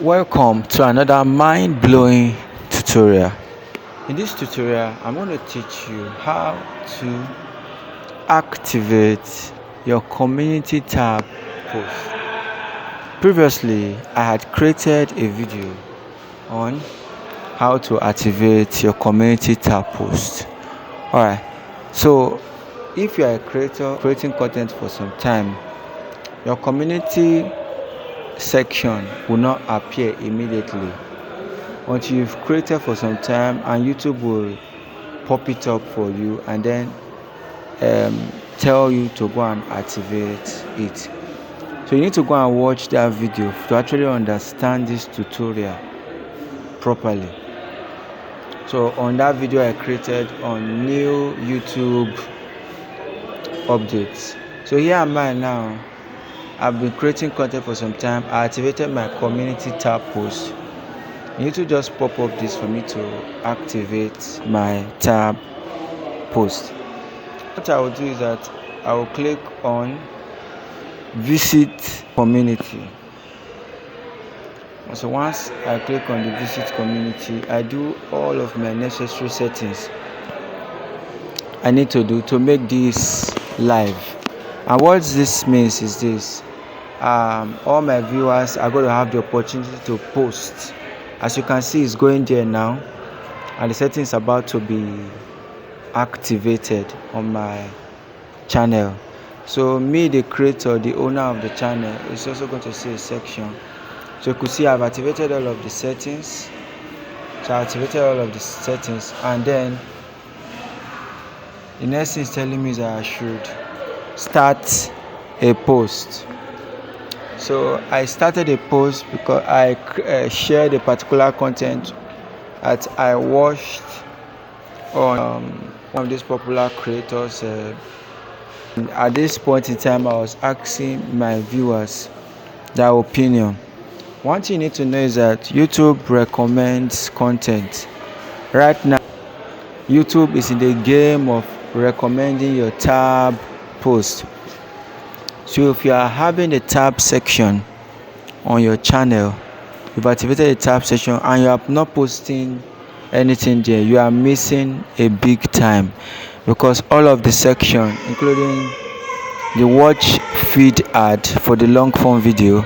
Welcome to another mind-blowing tutorial. In this tutorial, I'm going to teach you how to activate your community tab post. Previously, I had created a video on how to activate your community tab post. Alright, so if you are a creator creating content for some time, your community section will not appear immediately until you've created for some time, and YouTube will pop it up for you and then tell you to go and activate it. So you need to go and watch that video to actually understand this tutorial properly. So on that video I created on new YouTube updates. So here am I now. I've been creating content for some time. I activated my community tab post. You need to just pop up this for me to activate my tab post. What I will do is that I will click on visit community. So once I click on the visit community, I do all of my necessary settings I need to do to make this live. And what this means is this: all my viewers are going to have the opportunity to post. As you can see, it's going there now, and the setting is about to be activated on my channel. So me, the creator, the owner of the channel, is also going to see a section. So you could see I've activated all of the settings. And then the next thing is telling me that I should start a post. So I started a post because I shared a particular content that I watched on one of these popular creators. At this point in time, I was asking my viewers their opinion. One thing you need to know is that YouTube recommends content. Right now, YouTube is in the game of recommending your tab post. So if you are having a tab section on your channel, you've activated a tab section and you are not posting anything there, you are missing a big time, because all of the section, including the watch feed ad for the long form video,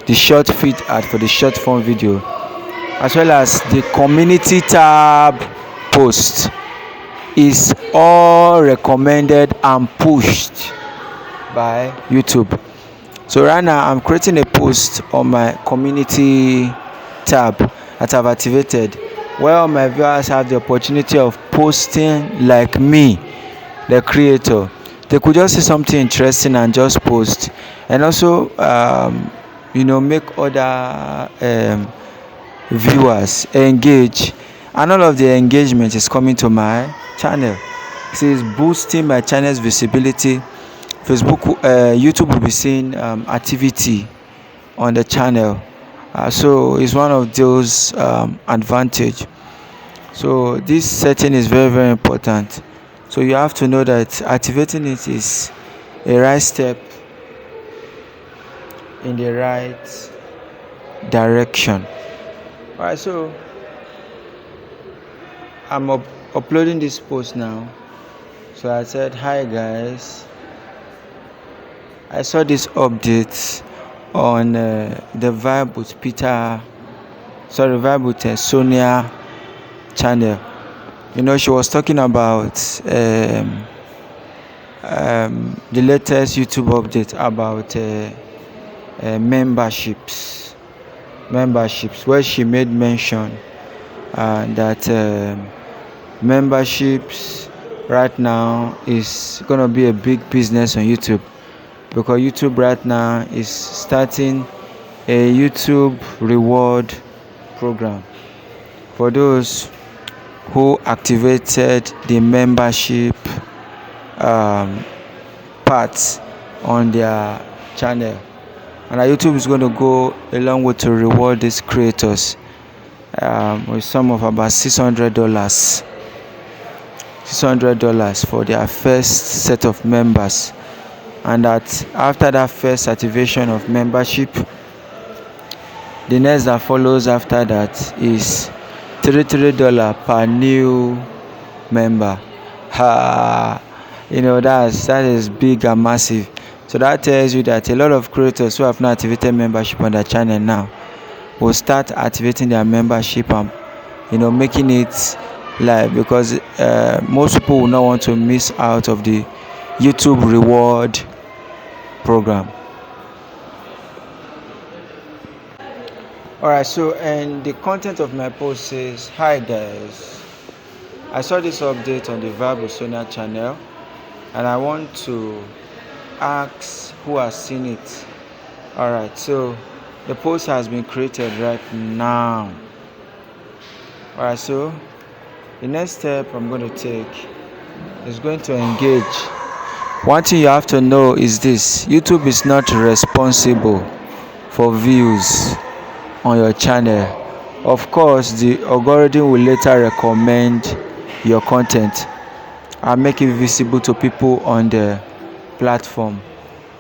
the short feed ad for the short form video, as well as the community tab post, is all recommended and pushed by YouTube. So right now I'm creating a post on my community tab that I've activated, where my viewers have the opportunity of posting like me, the creator. They could just see something interesting and just post, and also make other viewers engage, and all of the engagement is coming to my channel. It is boosting my channel's visibility. YouTube will be seeing activity on the channel, so it's one of those advantage. So this setting is very, very important. So you have to know that activating it is a right step in the right direction. Alright, so I'm uploading this post now. So I said, hi guys, I saw this update on the Vibe with Sonia channel. She was talking about the latest YouTube update about memberships, where she made mention that memberships right now is going to be a big business on YouTube, because YouTube right now is starting a YouTube reward program for those who activated the membership parts on their channel. And YouTube is going to go a long way to reward these creators with some of about $600 for their first set of members. And that after that first activation of membership, The next that follows after that is $33 per new member. That is big and massive. So that tells you that a lot of creators who have not activated membership on their channel now will start activating their membership and making it live, because most people will not want to miss out of the YouTube reward program. Alright, so and the content of my post says, hi guys, I saw this update on the Vibe channel and I want to ask who has seen it. Alright, so the post has been created right now. Alright, so the next step I'm going to take is going to engage. One thing you have to know is this: YouTube is not responsible for views on your channel. Of course, the algorithm will later recommend your content and make it visible to people on the platform.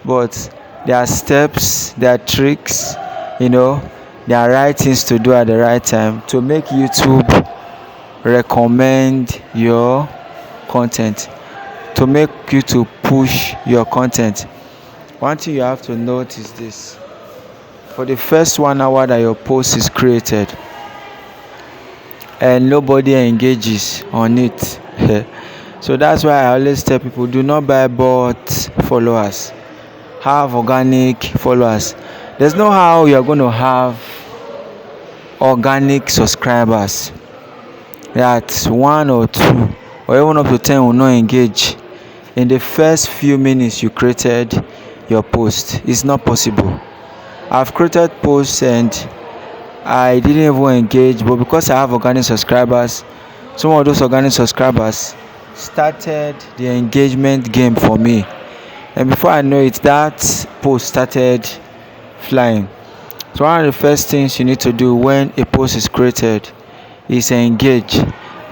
But there are steps, there are tricks, there are right things to do at the right time to make YouTube recommend your content, to make you to push your content. One thing you have to note is this: for the first 1 hour that your post is created and nobody engages on it, so that's why I always tell people, do not buy bot followers, have organic followers. There's no how you're going to have organic subscribers that 1 or 2 or even up to 10 will not engage in the first few minutes you created your post. It's not possible. I've created posts and I didn't even engage, but because I have organic subscribers, some of those organic subscribers started the engagement game for me, and before I know it, that post started flying. So one of the first things you need to do when a post is created is engage.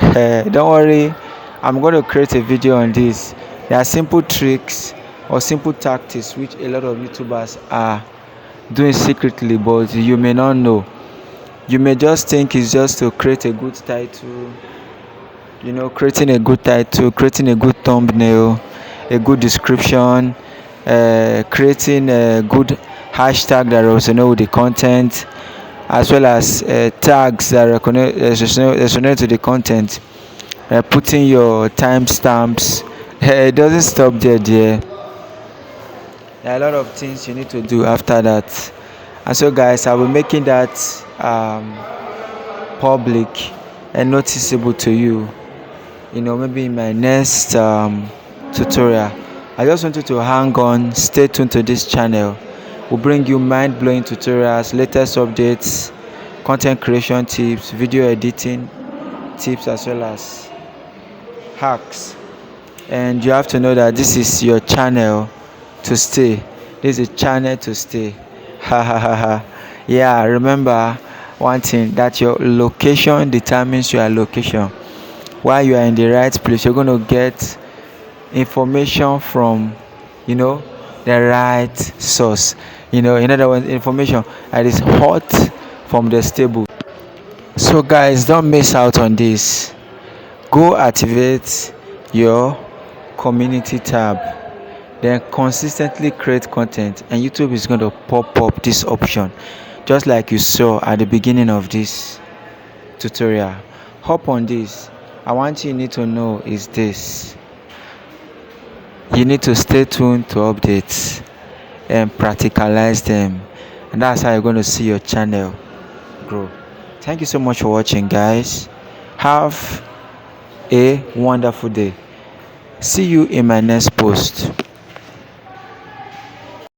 Don't worry, I'm going to create a video on this. There are simple tricks or simple tactics which a lot of YouTubers are doing secretly, but you may not know. You may just think it's just to create a good title, creating a good title, creating a good thumbnail, a good description, creating a good hashtag that resonate with the content, as well as tags that resonate to the content, putting your timestamps. It doesn't stop there. There are a lot of things you need to do after that. And so guys, I will be making that public and noticeable to you, maybe in my next tutorial. I just want you to hang on, stay tuned to this channel. We'll bring you mind-blowing tutorials, latest updates, content creation tips, video editing tips, as well as hacks. And you have to know that this is your channel to stay. This is a channel to stay. Yeah, remember one thing, that your location determines your location. While you are in the right place, you're going to get information from the right source. In other words, information that is hot from the stable. So guys, don't miss out on this. Go activate your community tab, then consistently create content, and YouTube is going to pop up this option just like you saw at the beginning of this tutorial. Hop on this. And one thing you need to know is this: you need to stay tuned to updates and practicalize them, and that's how you're going to see your channel grow. Thank you so much for watching, guys. Have a wonderful day. See you in my next post.